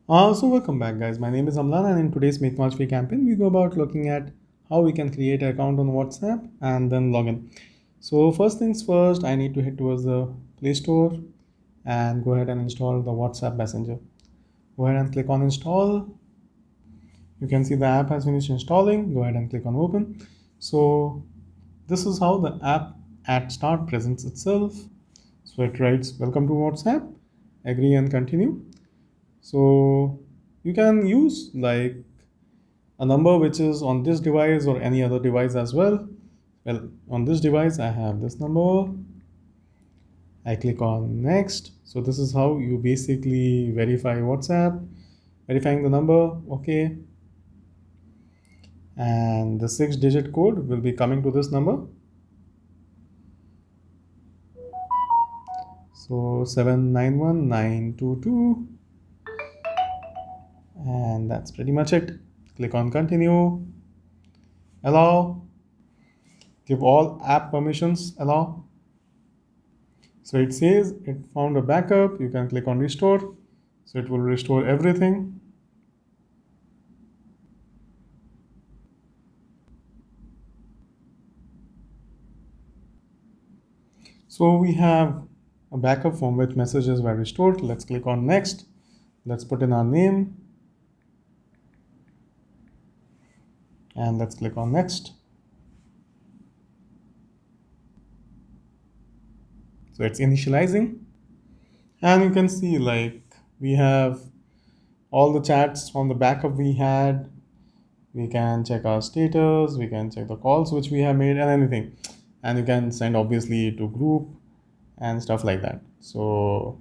So welcome back, guys. My name is Amlan, and in today's Make March Free campaign, we go about looking at how we can create an account on WhatsApp and then log in. So first things first, I need to head towards the Play Store and go ahead and install the WhatsApp Messenger. Go ahead and click on install. You can see the app has finished installing. Go ahead and click on open. So this is how the app at start presents itself. So it writes, "Welcome to WhatsApp." Agree and continue. So you can use like a number which is on this device or any other device as well. Well, on this device, I have this number. I click on next. So this is how you basically verify WhatsApp, verifying the number. Okay. And the 6-digit code will be coming to this number. So 791922. And that's pretty much it. Click on continue, allow, give all app permissions, allow. So it says it found a backup. You can click on restore. So it will restore everything. So we have a backup from which messages were restored. Let's click on next. Let's put in our name and let's click on next. So it's initializing, and you can see like we have all the chats from the backup we had. We can check our status, we can check the calls which we have made and anything, and you can send obviously to group and stuff like that. So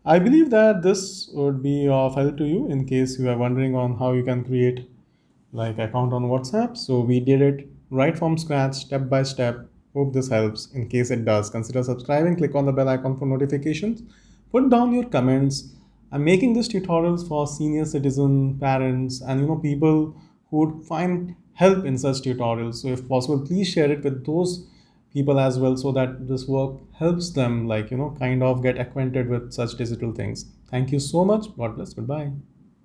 I believe that this would be of help to you in case you are wondering on how you can create like account on WhatsApp. So we did it right from scratch, step by step. Hope this helps. In case it does, consider subscribing, click on the bell icon for notifications, put down your comments. I'm making this tutorials for senior citizen parents and people who would find help in such tutorials. So if possible, please share it with those people as well so that this work helps them like kind of get acquainted with such digital things. Thank you so much. God bless. Goodbye.